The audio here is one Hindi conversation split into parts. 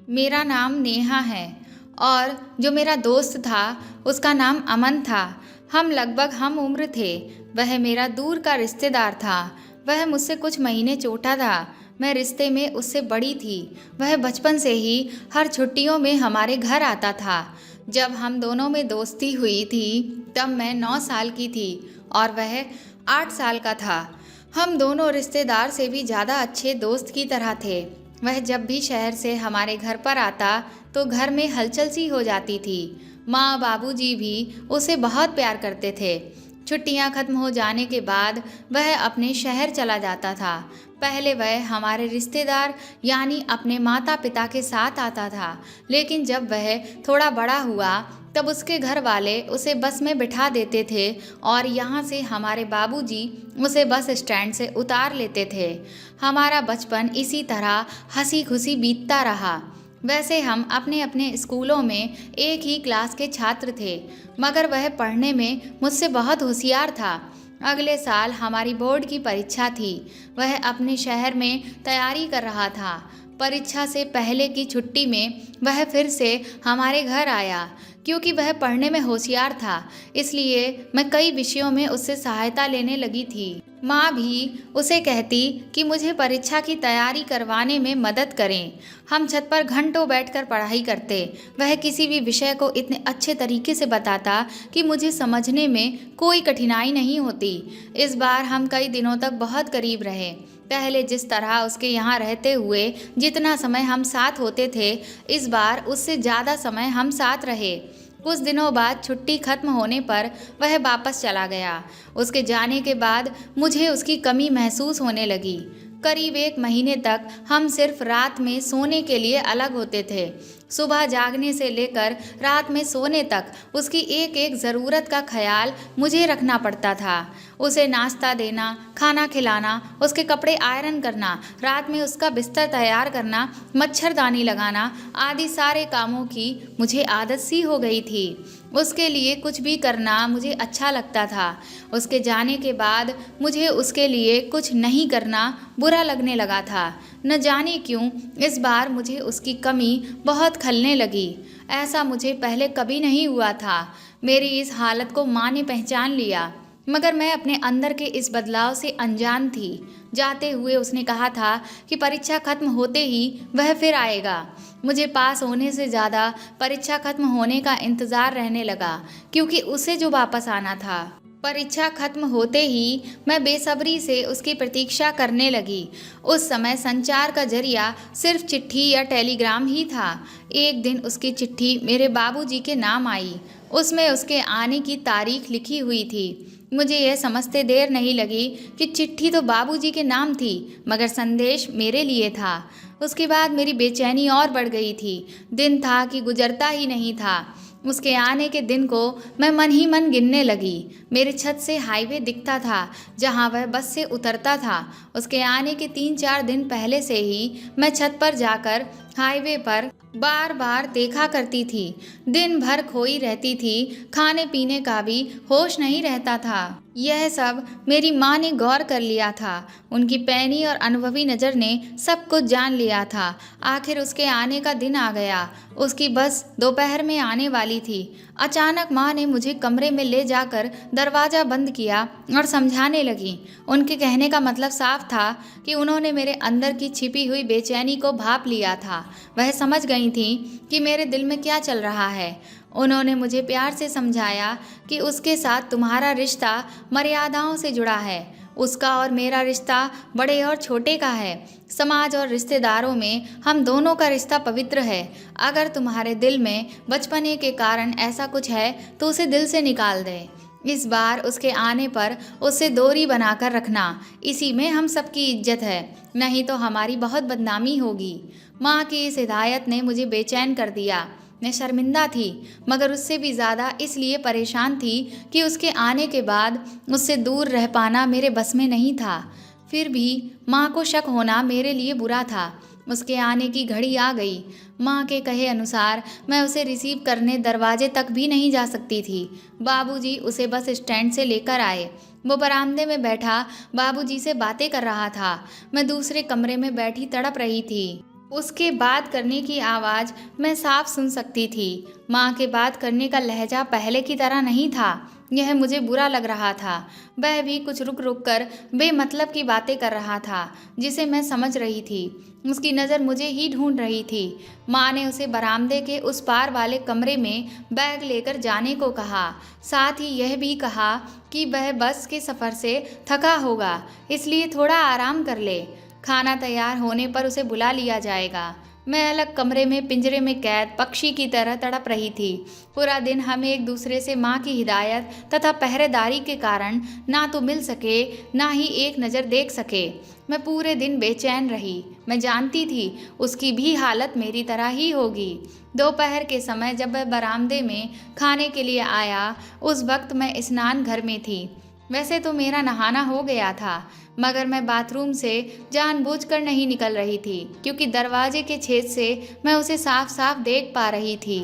मेरा नाम नेहा है और जो मेरा दोस्त था उसका नाम अमन था। हम लगभग हम उम्र थे। वह मेरा दूर का रिश्तेदार था। वह मुझसे कुछ महीने छोटा था। मैं रिश्ते में उससे बड़ी थी। वह बचपन से ही हर छुट्टियों में हमारे घर आता था। जब हम दोनों में दोस्ती हुई थी तब मैं 9 साल की थी और वह 8 साल का था। हम दोनों रिश्तेदार से भी ज़्यादा अच्छे दोस्त की तरह थे। वह जब भी शहर से हमारे घर पर आता तो घर में हलचल सी हो जाती थी। माँ बाबूजी भी उसे बहुत प्यार करते थे। छुट्टियां खत्म हो जाने के बाद वह अपने शहर चला जाता था। पहले वह हमारे रिश्तेदार यानी अपने माता पिता के साथ आता था, लेकिन जब वह थोड़ा बड़ा हुआ तब उसके घर वाले उसे बस में बिठा देते थे और यहाँ से हमारे बाबूजी उसे बस स्टैंड से उतार लेते थे। हमारा बचपन इसी तरह हंसी खुशी बीतता रहा। वैसे हम अपने अपने स्कूलों में एक ही क्लास के छात्र थे, मगर वह पढ़ने में मुझसे बहुत होशियार था। अगले साल हमारी बोर्ड की परीक्षा थी। वह अपने शहर में तैयारी कर रहा था। परीक्षा से पहले की छुट्टी में वह फिर से हमारे घर आया। क्योंकि वह पढ़ने में होशियार था, इसलिए मैं कई विषयों में उससे सहायता लेने लगी थी। माँ भी उसे कहती कि मुझे परीक्षा की तैयारी करवाने में मदद करें। हम छत पर घंटों बैठकर पढ़ाई करते। वह किसी भी विषय को इतने अच्छे तरीके से बताता कि मुझे समझने में कोई कठिनाई नहीं होती। इस बार हम कई दिनों तक बहुत करीब रहे। पहले जिस तरह उसके यहाँ रहते हुए जितना समय हम साथ होते थे, इस बार उससे ज़्यादा समय हम साथ रहे। कुछ दिनों बाद छुट्टी खत्म होने पर वह वापस चला गया। उसके जाने के बाद मुझे उसकी कमी महसूस होने लगी। करीब 1 महीने तक हम सिर्फ रात में सोने के लिए अलग होते थे। सुबह जागने से लेकर रात में सोने तक उसकी एक एक ज़रूरत का ख्याल मुझे रखना पड़ता था। उसे नाश्ता देना, खाना खिलाना, उसके कपड़े आयरन करना, रात में उसका बिस्तर तैयार करना, मच्छरदानी लगाना आदि सारे कामों की मुझे आदत सी हो गई थी। उसके लिए कुछ भी करना मुझे अच्छा लगता था। उसके जाने के बाद मुझे उसके लिए कुछ नहीं करना बुरा लगने लगा था। न जाने क्यों इस बार मुझे उसकी कमी बहुत खलने लगी। ऐसा मुझे पहले कभी नहीं हुआ था। मेरी इस हालत को माँ ने पहचान लिया, मगर मैं अपने अंदर के इस बदलाव से अनजान थी। जाते हुए उसने कहा था कि परीक्षा खत्म होते ही वह फिर आएगा। मुझे पास होने से ज़्यादा परीक्षा खत्म होने का इंतज़ार रहने लगा, क्योंकि उसे जो वापस आना था। परीक्षा खत्म होते ही मैं बेसब्री से उसकी प्रतीक्षा करने लगी। उस समय संचार का जरिया सिर्फ चिट्ठी या टेलीग्राम ही था। एक दिन उसकी चिट्ठी मेरे बाबूजी के नाम आई। उसमें उसके आने की तारीख लिखी हुई थी। मुझे यह समझते देर नहीं लगी कि चिट्ठी तो बाबूजी के नाम थी, मगर संदेश मेरे लिए था। उसके बाद मेरी बेचैनी और बढ़ गई थी। दिन था कि गुजरता ही नहीं था। उसके आने के दिन को मैं मन ही मन गिनने लगी। मेरे छत से हाईवे दिखता था जहां वह बस से उतरता था। उसके आने के 3-4 दिन पहले से ही मैं छत पर जाकर हाईवे पर बार बार देखा करती थी। दिन भर खोई रहती थी। खाने पीने का भी होश नहीं रहता था। यह सब मेरी माँ ने गौर कर लिया था। उनकी पैनी और अनुभवी नज़र ने सब कुछ जान लिया था। आखिर उसके आने का दिन आ गया। उसकी बस दोपहर में आने वाली थी। अचानक माँ ने मुझे कमरे में ले जाकर दरवाज़ा बंद किया और समझाने लगी। उनके कहने का मतलब साफ था कि उन्होंने मेरे अंदर की छिपी हुई बेचैनी को भांप लिया था। वह समझ गई थी कि मेरे दिल में क्या चल रहा है। उन्होंने मुझे प्यार से समझाया कि उसके साथ तुम्हारा रिश्ता मर्यादाओं से जुड़ा है। उसका और मेरा रिश्ता बड़े और छोटे का है। समाज और रिश्तेदारों में हम दोनों का रिश्ता पवित्र है। अगर तुम्हारे दिल में बचपने के कारण ऐसा कुछ है तो उसे दिल से निकाल दे। इस बार उसके आने पर उससे दूरी बनाकर रखना। इसी में हम सबकी इज्जत है, नहीं तो हमारी बहुत बदनामी होगी। माँ की इस हिदायत ने मुझे बेचैन कर दिया। मैं शर्मिंदा थी, मगर उससे भी ज़्यादा इसलिए परेशान थी कि उसके आने के बाद उससे दूर रह पाना मेरे बस में नहीं था। फिर भी माँ को शक होना मेरे लिए बुरा था। उसके आने की घड़ी आ गई। माँ के कहे अनुसार मैं उसे रिसीव करने दरवाजे तक भी नहीं जा सकती थी। बाबूजी उसे बस स्टैंड से लेकर आए। वो बरामदे में बैठा बाबूजी से बातें कर रहा था। मैं दूसरे कमरे में बैठी तड़प रही थी। उसके बात करने की आवाज़ मैं साफ सुन सकती थी। माँ के बात करने का लहजा पहले की तरह नहीं था। यह मुझे बुरा लग रहा था। वह भी कुछ रुक रुक कर बेमतलब की बातें कर रहा था, जिसे मैं समझ रही थी। उसकी नज़र मुझे ही ढूंढ रही थी। माँ ने उसे बरामदे के उस पार वाले कमरे में बैग लेकर जाने को कहा। साथ ही यह भी कहा कि वह बस के सफ़र से थका होगा, इसलिए थोड़ा आराम कर ले। खाना तैयार होने पर उसे बुला लिया जाएगा। मैं अलग कमरे में पिंजरे में कैद पक्षी की तरह तड़प रही थी। पूरा दिन हम एक दूसरे से माँ की हिदायत तथा पहरेदारी के कारण ना तो मिल सके, ना ही एक नज़र देख सके। मैं पूरे दिन बेचैन रही। मैं जानती थी उसकी भी हालत मेरी तरह ही होगी। दोपहर के समय जब वह बरामदे में खाने के लिए आया, उस वक्त मैं स्नान घर में थी। वैसे तो मेरा नहाना हो गया था, मगर मैं बाथरूम से जानबूझकर नहीं निकल रही थी, क्योंकि दरवाजे के छेद से मैं उसे साफ साफ देख पा रही थी।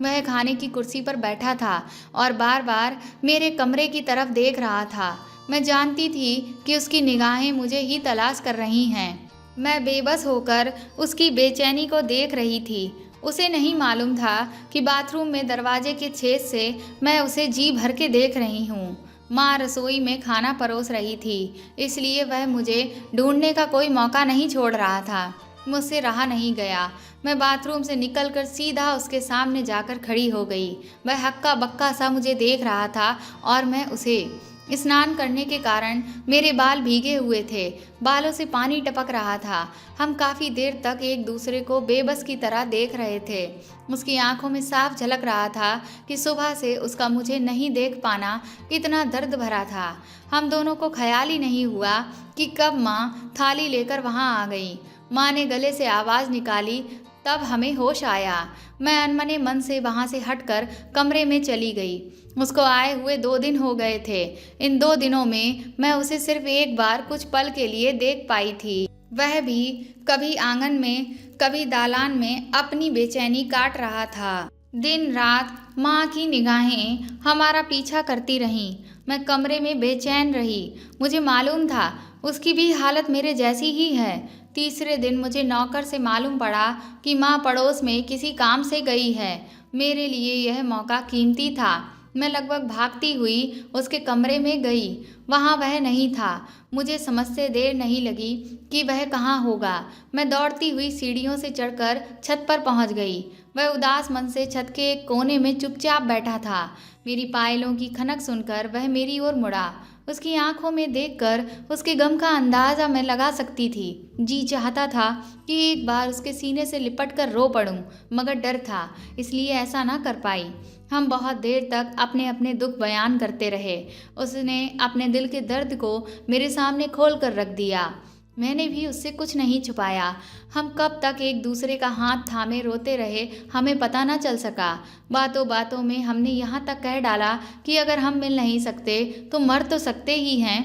वह खाने की कुर्सी पर बैठा था और बार बार मेरे कमरे की तरफ देख रहा था। मैं जानती थी कि उसकी निगाहें मुझे ही तलाश कर रही हैं। मैं बेबस होकर उसकी बेचैनी को देख रही थी। उसे नहीं मालूम था कि बाथरूम में दरवाजे के छेद से मैं उसे जी भर के देख रही हूँ। माँ रसोई में खाना परोस रही थी, इसलिए वह मुझे ढूंढने का कोई मौका नहीं छोड़ रहा था। मुझसे रहा नहीं गया। मैं बाथरूम से निकलकर सीधा उसके सामने जाकर खड़ी हो गई। वह हक्का बक्का सा मुझे देख रहा था और मैं उसे। स्नान करने के कारण मेरे बाल भीगे हुए थे, बालों से पानी टपक रहा था। हम काफ़ी देर तक एक दूसरे को बेबस की तरह देख रहे थे। उसकी आंखों में साफ झलक रहा था कि सुबह से उसका मुझे नहीं देख पाना कितना दर्द भरा था। हम दोनों को ख्याल ही नहीं हुआ कि कब माँ थाली लेकर वहाँ आ गई। माँ ने गले से आवाज़ निकाली, तब हमें होश आया। मैं अनमने मन से वहाँ से हटकर कमरे में चली गई। उसको आए हुए 2 दिन हो गए थे। इन 2 दिनों में मैं उसे सिर्फ एक बार कुछ पल के लिए देख पाई थी। वह भी कभी आंगन में, कभी दालान में अपनी बेचैनी काट रहा था। दिन रात माँ की निगाहें हमारा पीछा करती रहीं। मैं कमरे में बेचैन रही। मुझे मालूम था उसकी भी हालत मेरे जैसी ही है। तीसरे दिन मुझे नौकर से मालूम पड़ा कि माँ पड़ोस में किसी काम से गई है। मेरे लिए यह मौका कीमती था। मैं लगभग भागती हुई उसके कमरे में गई। वहाँ वह नहीं था। मुझे समझते देर नहीं लगी कि वह कहाँ होगा। मैं दौड़ती हुई सीढ़ियों से चढ़कर छत पर पहुँच गई। वह उदास मन से छत के एक कोने में चुपचाप बैठा था। मेरी पायलों की खनक सुनकर वह मेरी ओर मुड़ा। उसकी आंखों में देखकर उसके गम का अंदाज़ा मैं लगा सकती थी। जी चाहता था कि एक बार उसके सीने से लिपट कर रो पड़ूं, मगर डर था, इसलिए ऐसा ना कर पाई। हम बहुत देर तक अपने अपने दुख बयान करते रहे। उसने अपने दिल के दर्द को मेरे सामने खोल कर रख दिया। मैंने भी उससे कुछ नहीं छुपाया। हम कब तक एक दूसरे का हाथ थामे रोते रहे, हमें पता न चल सका। बातों बातों में हमने यहाँ तक कह डाला कि अगर हम मिल नहीं सकते तो मर तो सकते ही हैं।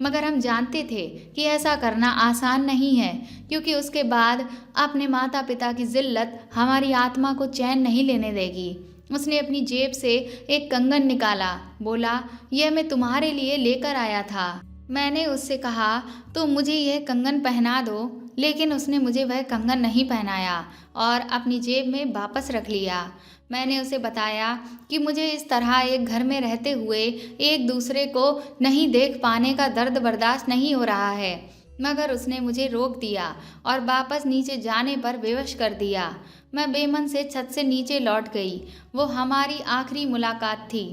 मगर हम जानते थे कि ऐसा करना आसान नहीं है, क्योंकि उसके बाद अपने माता पिता की जिल्लत हमारी आत्मा को चैन नहीं लेने देगी। उसने अपनी जेब से एक कंगन निकाला, बोला, यह मैं तुम्हारे लिए लेकर आया था। मैंने उससे कहा, तो मुझे यह कंगन पहना दो, लेकिन उसने मुझे वह कंगन नहीं पहनाया और अपनी जेब में वापस रख लिया। मैंने उसे बताया कि मुझे इस तरह एक घर में रहते हुए एक दूसरे को नहीं देख पाने का दर्द बर्दाश्त नहीं हो रहा है, मगर उसने मुझे रोक दिया और वापस नीचे जाने पर बेवश कर दिया। मैं बेमन से छत से नीचे लौट गई। वो हमारी आखिरी मुलाकात थी।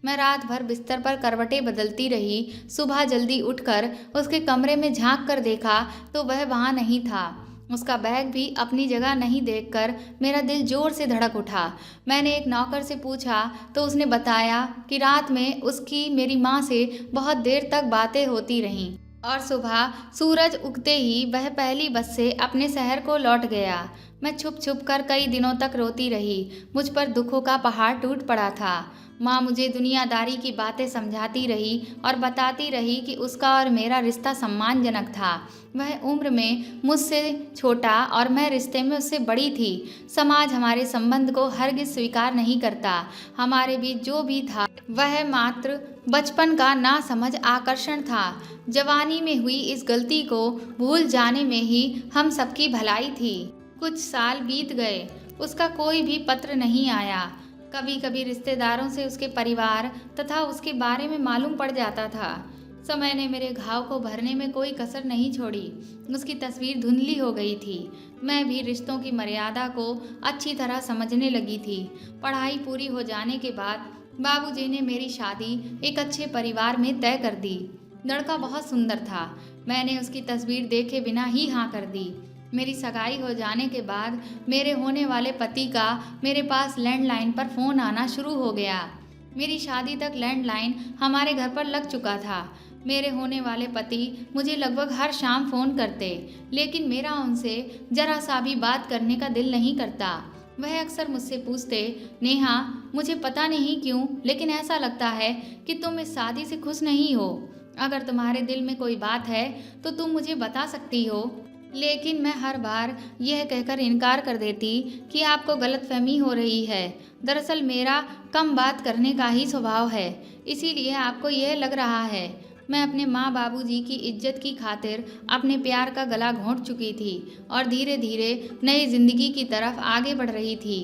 मैं रात भर बिस्तर पर करवटें बदलती रही। सुबह जल्दी उठकर उसके कमरे में झांक कर देखा तो वह वहाँ नहीं था। उसका बैग भी अपनी जगह नहीं देखकर मेरा दिल जोर से धड़क उठा। मैंने एक नौकर से पूछा तो उसने बताया कि रात में उसकी मेरी माँ से बहुत देर तक बातें होती रहीं और सुबह सूरज उगते ही वह पहली बस से अपने शहर को लौट गया। मैं छुप छुप कर कई दिनों तक रोती रही। मुझ पर दुखों का पहाड़ टूट पड़ा था। माँ मुझे दुनियादारी की बातें समझाती रही और बताती रही कि उसका और मेरा रिश्ता सम्मानजनक था। वह उम्र में मुझसे छोटा और मैं रिश्ते में उससे बड़ी थी। समाज हमारे संबंध को हरगिज स्वीकार नहीं करता। हमारे बीच जो भी था वह मात्र बचपन का नासमझ आकर्षण था। जवानी में हुई इस गलती को भूल जाने में ही हम सबकी भलाई थी। कुछ साल बीत गए, उसका कोई भी पत्र नहीं आया। कभी कभी रिश्तेदारों से उसके परिवार तथा उसके बारे में मालूम पड़ जाता था। समय ने मेरे घाव को भरने में कोई कसर नहीं छोड़ी। उसकी तस्वीर धुंधली हो गई थी। मैं भी रिश्तों की मर्यादा को अच्छी तरह समझने लगी थी। पढ़ाई पूरी हो जाने के बाद बाबूजी ने मेरी शादी एक अच्छे परिवार में तय कर दी। लड़का बहुत सुंदर था। मैंने उसकी तस्वीर देखे बिना ही हाँ कर दी। मेरी सगाई हो जाने के बाद मेरे होने वाले पति का मेरे पास लैंडलाइन पर फ़ोन आना शुरू हो गया। मेरी शादी तक लैंडलाइन हमारे घर पर लग चुका था। मेरे होने वाले पति मुझे लगभग हर शाम फ़ोन करते, लेकिन मेरा उनसे जरा सा भी बात करने का दिल नहीं करता। वह अक्सर मुझसे पूछते, नेहा, मुझे पता नहीं क्यों लेकिन ऐसा लगता है कि तुम इस शादी से खुश नहीं हो। अगर तुम्हारे दिल में कोई बात है तो तुम मुझे बता सकती हो। लेकिन मैं हर बार यह कहकर इनकार कर देती कि आपको गलतफहमी हो रही है। दरअसल मेरा कम बात करने का ही स्वभाव है, इसीलिए आपको यह लग रहा है। मैं अपने माँ बाबूजी की इज्जत की खातिर अपने प्यार का गला घोंट चुकी थी और धीरे धीरे नई जिंदगी की तरफ आगे बढ़ रही थी।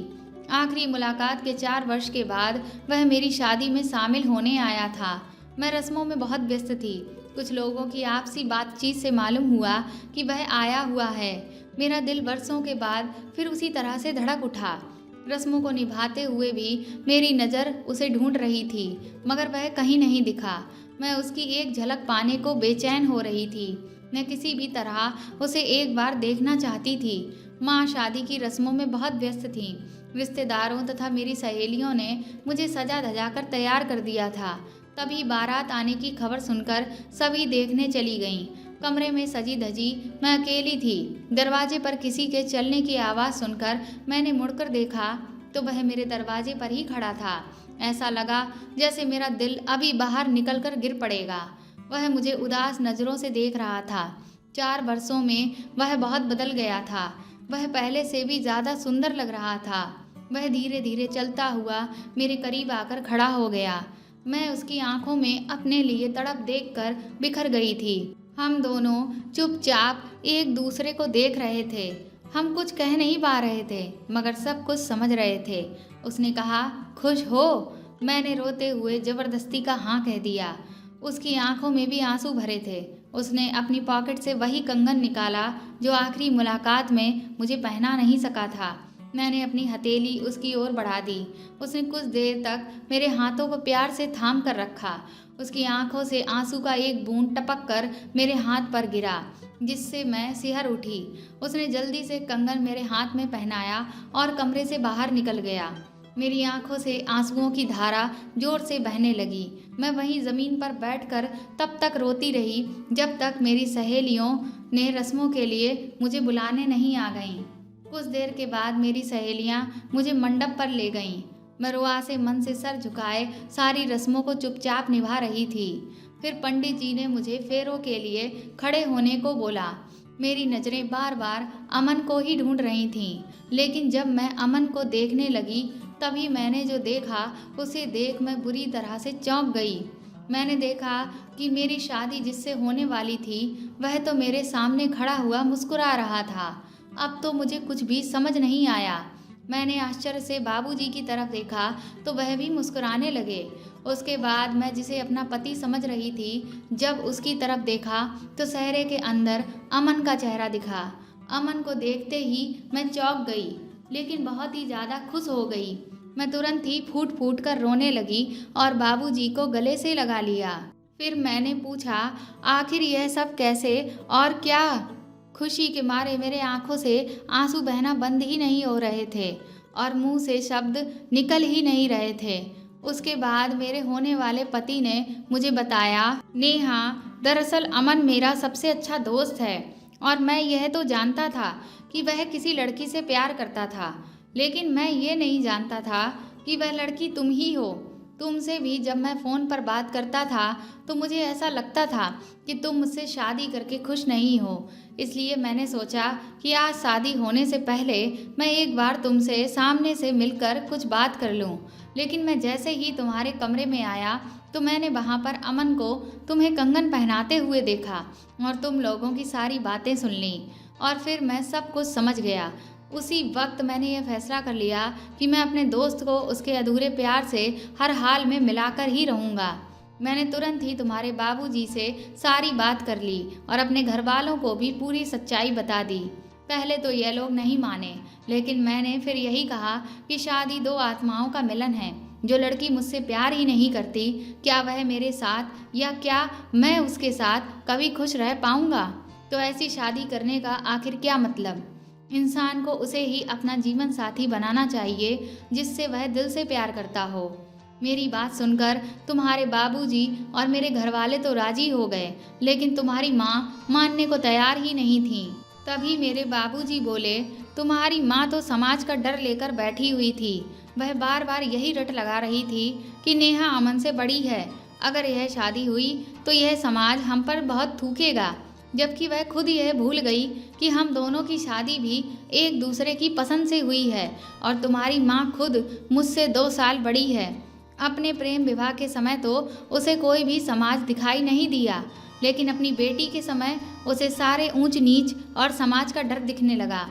आखिरी मुलाकात के 4 वर्ष के बाद वह मेरी शादी में शामिल होने आया था। मैं रस्मों में बहुत व्यस्त थी। कुछ लोगों की आपसी बातचीत से मालूम हुआ कि वह आया हुआ है। मेरा दिल वर्षों के बाद फिर उसी तरह से धड़क उठा। रस्मों को निभाते हुए भी मेरी नज़र उसे ढूंढ रही थी, मगर वह कहीं नहीं दिखा। मैं उसकी एक झलक पाने को बेचैन हो रही थी। मैं किसी भी तरह उसे एक बार देखना चाहती थी। माँ शादी की रस्मों में बहुत व्यस्त थीं। रिश्तेदारों तथा मेरी सहेलियों ने मुझे सजा धजा कर तैयार कर दिया था। तभी बारात आने की खबर सुनकर सभी देखने चली गईं। कमरे में सजी धजी मैं अकेली थी। दरवाजे पर किसी के चलने की आवाज़ सुनकर मैंने मुड़कर देखा तो वह मेरे दरवाजे पर ही खड़ा था। ऐसा लगा जैसे मेरा दिल अभी बाहर निकलकर गिर पड़ेगा। वह मुझे उदास नज़रों से देख रहा था। 4 वर्षों में वह बहुत बदल गया था। वह पहले से भी ज़्यादा सुंदर लग रहा था। वह धीरे धीरे चलता हुआ मेरे करीब आकर खड़ा हो गया। मैं उसकी आंखों में अपने लिए तड़प देखकर बिखर गई थी। हम दोनों चुपचाप एक दूसरे को देख रहे थे। हम कुछ कह नहीं पा रहे थे, मगर सब कुछ समझ रहे थे। उसने कहा, खुश हो? मैंने रोते हुए ज़बरदस्ती का हाँ कह दिया। उसकी आंखों में भी आंसू भरे थे। उसने अपनी पॉकेट से वही कंगन निकाला जो आखिरी मुलाकात में मुझे पहना नहीं सका था। मैंने अपनी हथेली उसकी ओर बढ़ा दी। उसने कुछ देर तक मेरे हाथों को प्यार से थाम कर रखा। उसकी आंखों से आंसू का एक बूंद टपक कर मेरे हाथ पर गिरा, जिससे मैं सिहर उठी। उसने जल्दी से कंगन मेरे हाथ में पहनाया और कमरे से बाहर निकल गया। मेरी आंखों से आंसुओं की धारा जोर से बहने लगी। मैं वहीं ज़मीन पर बैठकर तब तक रोती रही जब तक मेरी सहेलियों ने रस्मों के लिए मुझे बुलाने नहीं आ गईं। कुछ देर के बाद मेरी सहेलियां मुझे मंडप पर ले गईं। मैं रुआ से मन से सर झुकाए सारी रस्मों को चुपचाप निभा रही थी। फिर पंडित जी ने मुझे फेरों के लिए खड़े होने को बोला। मेरी नज़रें बार बार अमन को ही ढूंढ रही थीं, लेकिन जब मैं अमन को देखने लगी तभी मैंने जो देखा उसे देख मैं बुरी तरह से चौंक गई। मैंने देखा कि मेरी शादी जिससे होने वाली थी वह तो मेरे सामने खड़ा हुआ मुस्कुरा रहा था। अब तो मुझे कुछ भी समझ नहीं आया। मैंने आश्चर्य से बाबूजी की तरफ देखा तो वह भी मुस्कुराने लगे। उसके बाद मैं जिसे अपना पति समझ रही थी, जब उसकी तरफ देखा तो सहरे के अंदर अमन का चेहरा दिखा। अमन को देखते ही मैं चौंक गई, लेकिन बहुत ही ज़्यादा खुश हो गई। मैं तुरंत ही फूट फूट कर रोने लगी और बाबूजी को गले से लगा लिया। फिर मैंने पूछा, आखिर यह सब कैसे और क्या? खुशी के मारे मेरे आंखों से आंसू बहना बंद ही नहीं हो रहे थे और मुंह से शब्द निकल ही नहीं रहे थे। उसके बाद मेरे होने वाले पति ने मुझे बताया, नेहा, दरअसल अमन मेरा सबसे अच्छा दोस्त है और मैं यह तो जानता था कि वह किसी लड़की से प्यार करता था, लेकिन मैं ये नहीं जानता था कि वह लड़की तुम ही हो। तुमसे भी जब मैं फ़ोन पर बात करता था तो मुझे ऐसा लगता था कि तुम मुझसे शादी करके खुश नहीं हो। इसलिए मैंने सोचा कि आज शादी होने से पहले मैं एक बार तुमसे सामने से मिलकर कुछ बात कर लूं। लेकिन मैं जैसे ही तुम्हारे कमरे में आया तो मैंने वहां पर अमन को तुम्हें कंगन पहनाते हुए देखा और तुम लोगों की सारी बातें सुन लीं और फिर मैं सब कुछ समझ गया। उसी वक्त मैंने यह फैसला कर लिया कि मैं अपने दोस्त को उसके अधूरे प्यार से हर हाल में मिलाकर ही रहूँगा। मैंने तुरंत ही तुम्हारे बाबूजी से सारी बात कर ली और अपने घर वालों को भी पूरी सच्चाई बता दी। पहले तो ये लोग नहीं माने, लेकिन मैंने फिर यही कहा कि शादी दो आत्माओं का मिलन है। जो लड़की मुझसे प्यार ही नहीं करती, क्या वह मेरे साथ या क्या मैं उसके साथ कभी खुश रह पाऊंगा? तो ऐसी शादी करने का आखिर क्या मतलब? इंसान को उसे ही अपना जीवन साथी बनाना चाहिए जिससे वह दिल से प्यार करता हो। मेरी बात सुनकर तुम्हारे बाबूजी और मेरे घरवाले तो राजी हो गए, लेकिन तुम्हारी माँ मानने को तैयार ही नहीं थी। तभी मेरे बाबूजी बोले, तुम्हारी माँ तो समाज का डर लेकर बैठी हुई थी। वह बार बार यही रट लगा रही थी कि नेहा अमन से बड़ी है, अगर यह शादी हुई तो यह समाज हम पर बहुत थूकेगा। जबकि वह खुद यह भूल गई कि हम दोनों की शादी भी एक दूसरे की पसंद से हुई है और तुम्हारी माँ खुद मुझसे 2 साल बड़ी है। अपने प्रेम विवाह के समय तो उसे कोई भी समाज दिखाई नहीं दिया, लेकिन अपनी बेटी के समय उसे सारे ऊंच नीच और समाज का डर दिखने लगा।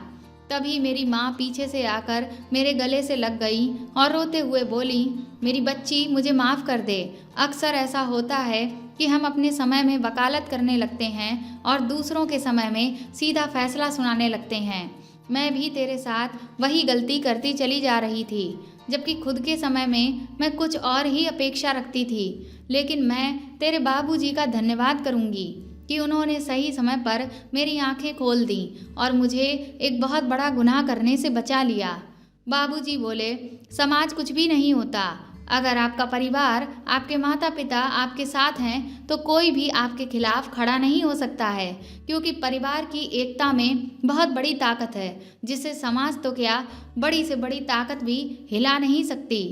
तभी मेरी माँ पीछे से आकर मेरे गले से लग गई और रोते हुए बोली, मेरी बच्ची मुझे माफ़ कर दे। अक्सर ऐसा होता है कि हम अपने समय में वकालत करने लगते हैं और दूसरों के समय में सीधा फैसला सुनाने लगते हैं। मैं भी तेरे साथ वही गलती करती चली जा रही थी, जबकि खुद के समय में मैं कुछ और ही अपेक्षा रखती थी। लेकिन मैं तेरे बाबूजी का धन्यवाद करूंगी कि उन्होंने सही समय पर मेरी आंखें खोल दी और मुझे एक बहुत बड़ा गुनाह करने से बचा लिया। बाबूजी बोले, समाज कुछ भी नहीं होता। अगर आपका परिवार, आपके माता पिता आपके साथ हैं तो कोई भी आपके खिलाफ खड़ा नहीं हो सकता है, क्योंकि परिवार की एकता में बहुत बड़ी ताकत है, जिसे समाज तो क्या बड़ी से बड़ी ताकत भी हिला नहीं सकती।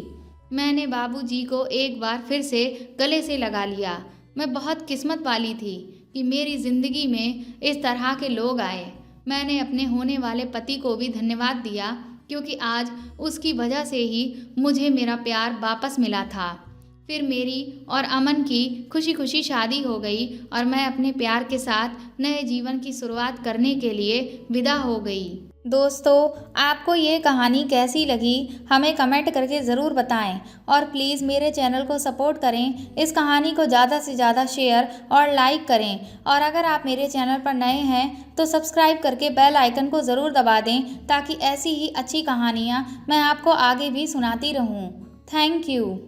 मैंने बाबूजी को एक बार फिर से गले से लगा लिया। मैं बहुत किस्मत वाली थी कि मेरी ज़िंदगी में इस तरह के लोग आए। मैंने अपने होने वाले पति को भी धन्यवाद दिया, क्योंकि आज उसकी वजह से ही मुझे मेरा प्यार वापस मिला था। फिर मेरी और अमन की खुशी खुशी शादी हो गई और मैं अपने प्यार के साथ नए जीवन की शुरुआत करने के लिए विदा हो गई। दोस्तों, आपको ये कहानी कैसी लगी हमें कमेंट करके ज़रूर बताएं और प्लीज़ मेरे चैनल को सपोर्ट करें। इस कहानी को ज़्यादा से ज़्यादा शेयर और लाइक करें और अगर आप मेरे चैनल पर नए हैं तो सब्सक्राइब करके बेल आइकन को ज़रूर दबा दें, ताकि ऐसी ही अच्छी कहानियाँ मैं आपको आगे भी सुनाती रहूँ। Thank you.